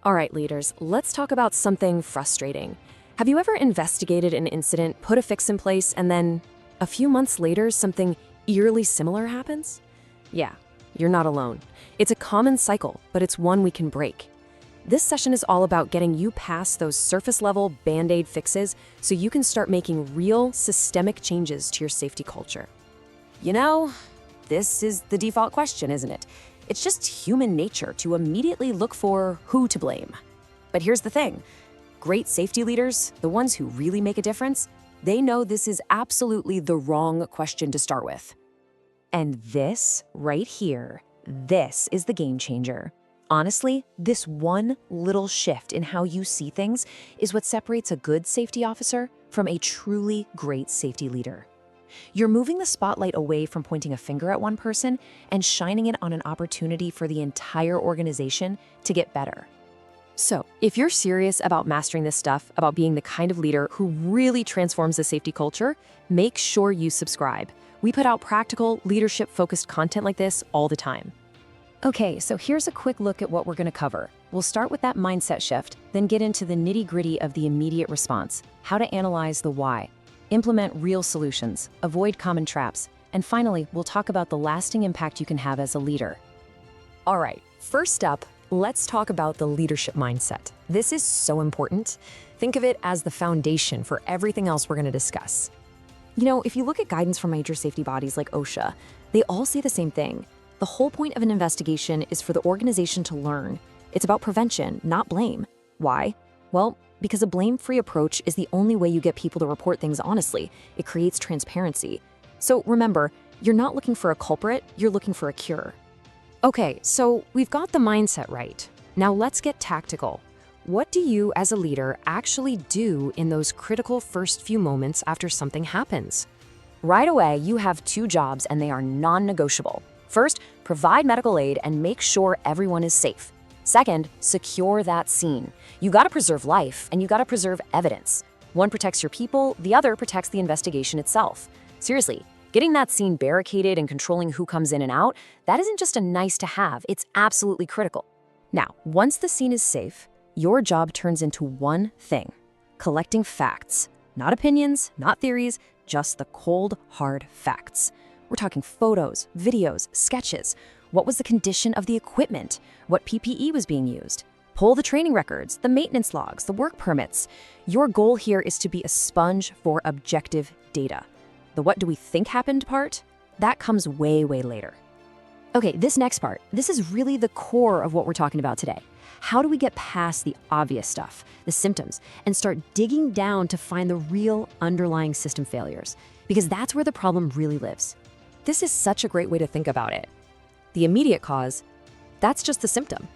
All right, leaders, let's talk about something frustrating. Have you ever investigated an incident, put a fix in place, and then a few months later, something eerily similar happens? Yeah, you're not alone. It's a common cycle, but it's one we can break. This session is all about getting you past those surface-level Band-Aid fixes so you can start making real, systemic changes to your safety culture. You know, this is the default question, isn't it? It's just human nature to immediately look for who to blame. But here's the thing. Great safety leaders, the ones who really make a difference, they know this is absolutely the wrong question to start with. And this right here, this is the game changer. Honestly, this one little shift in how you see things is what separates a good safety officer from a truly great safety leader. You're moving the spotlight away from pointing a finger at one person and shining it on an opportunity for the entire organization to get better. So, if you're serious about mastering this stuff, about being the kind of leader who really transforms the safety culture, make sure you subscribe. We put out practical, leadership-focused content like this all the time. Okay, so here's a quick look at what we're going to cover. We'll start with that mindset shift, then get into the nitty-gritty of the immediate response, how to analyze the why, implement real solutions, avoid common traps, and finally, we'll talk about the lasting impact you can have as a leader. All right, first up, let's talk about the leadership mindset. This is so important. Think of it as the foundation for everything else we're going to discuss. You know, if you look at guidance from major safety bodies like OSHA, they all say the same thing. The whole point of an investigation is for the organization to learn. It's about prevention, not blame. Why? Well, because a blame-free approach is the only way you get people to report things honestly. It creates transparency. So remember, you're not looking for a culprit, you're looking for a cure. Okay, so we've got the mindset right. Now let's get tactical. What do you as a leader actually do in those critical first few moments after something happens? Right away, you have two jobs and they are non-negotiable. First, provide medical aid and make sure everyone is safe. Second, secure that scene. You gotta preserve life and you gotta preserve evidence. One protects your people, the other protects the investigation itself. Seriously, getting that scene barricaded and controlling who comes in and out, that isn't just a nice to have, it's absolutely critical. Now, once the scene is safe, your job turns into one thing: collecting facts. Not opinions, not theories, just the cold, hard facts. We're talking photos, videos, sketches. What was the condition of the equipment? What PPE was being used? Pull the training records, the maintenance logs, the work permits. Your goal here is to be a sponge for objective data. The what do we think happened part? That comes way, way later. Okay, this next part, this is really the core of what we're talking about today. How do we get past the obvious stuff, the symptoms, and start digging down to find the real underlying system failures? Because that's where the problem really lives. This is such a great way to think about it. The immediate cause, that's just the symptom.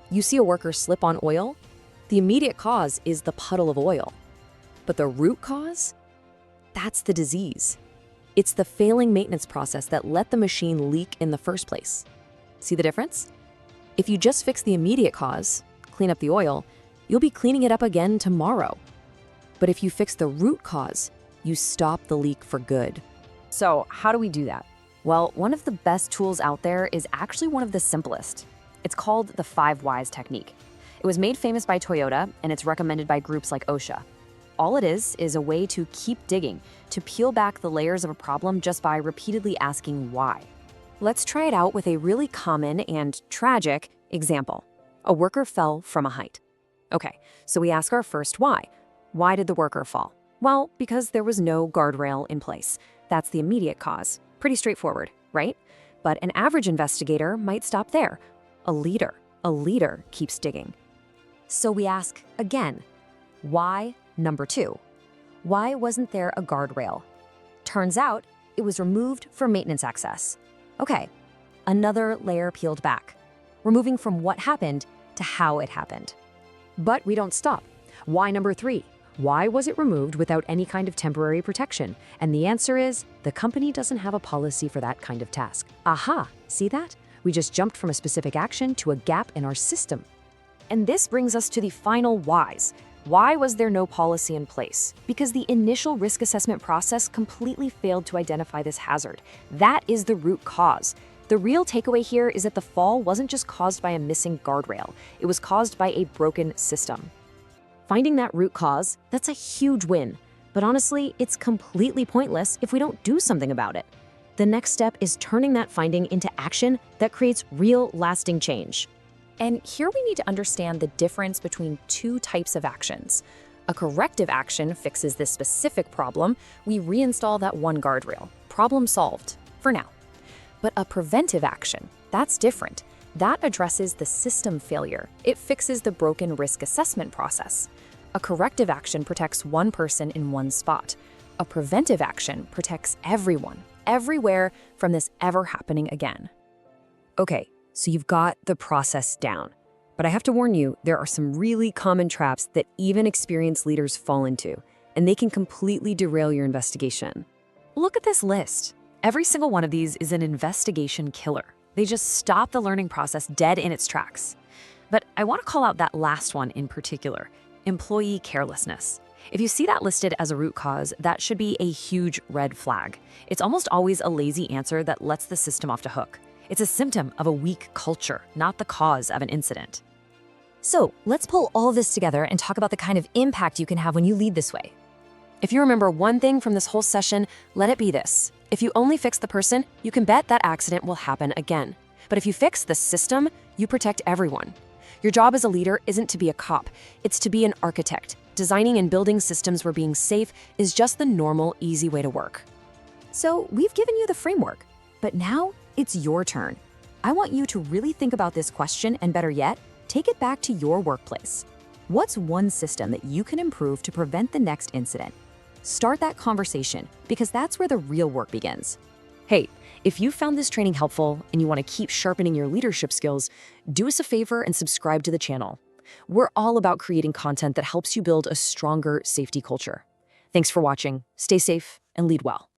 You see a worker slip on oil, the immediate cause is the puddle of oil. But the root cause, that's the disease. It's the failing maintenance process that let the machine leak in the first place. See the difference? If you just fix the immediate cause, clean up the oil, you'll be cleaning it up again tomorrow. But if you fix the root cause, you stop the leak for good. So how do we do that? Well, one of the best tools out there is actually one of the simplest. It's called the 5 Whys technique. It was made famous by Toyota, and it's recommended by groups like OSHA. All it is a way to keep digging, to peel back the layers of a problem just by repeatedly asking why. Let's try it out with a really common and tragic example. A worker fell from a height. Okay, so we ask our first why. Why did the worker fall? Well, because there was no guardrail in place. That's the immediate cause. Pretty straightforward, right? But an average investigator might stop there. A leader keeps digging. So we ask again, why number 2? Why wasn't there a guardrail? Turns out it was removed for maintenance access. Okay, another layer peeled back. We're moving from what happened to how it happened. But we don't stop. Why number 3? Why was it removed without any kind of temporary protection? And the answer is, the company doesn't have a policy for that kind of task. Aha, see that? We just jumped from a specific action to a gap in our system. And this brings us to the final whys. Why was there no policy in place? Because the initial risk assessment process completely failed to identify this hazard. That is the root cause. The real takeaway here is that the fall wasn't just caused by a missing guardrail, it was caused by a broken system. Finding that root cause, that's a huge win. But honestly, it's completely pointless if we don't do something about it. The next step is turning that finding into action that creates real, lasting change. And here we need to understand the difference between two types of actions. A corrective action fixes this specific problem. We reinstall that one guardrail. Problem solved, for now. But a preventive action, that's different. That addresses the system failure. It fixes the broken risk assessment process. A corrective action protects one person in one spot. A preventive action protects everyone, everywhere, from this ever happening again. Okay, so you've got the process down. But I have to warn you, there are some really common traps that even experienced leaders fall into, and they can completely derail your investigation. Look at this list. Every single one of these is an investigation killer. They just stop the learning process dead in its tracks. But I want to call out that last one in particular, employee carelessness. If you see that listed as a root cause, that should be a huge red flag. It's almost always a lazy answer that lets the system off the hook. It's a symptom of a weak culture, not the cause of an incident. So let's pull all of this together and talk about the kind of impact you can have when you lead this way. If you remember one thing from this whole session, let it be this. If you only fix the person, you can bet that accident will happen again. But if you fix the system, you protect everyone. Your job as a leader isn't to be a cop, it's to be an architect. Designing and building systems where being safe is just the normal, easy way to work. So we've given you the framework, but now it's your turn. I want you to really think about this question and, better yet, take it back to your workplace. What's one system that you can improve to prevent the next incident? Start that conversation, because that's where the real work begins. Hey, if you found this training helpful and you want to keep sharpening your leadership skills, do us a favor and subscribe to the channel. We're all about creating content that helps you build a stronger safety culture. Thanks for watching. Stay safe and lead well.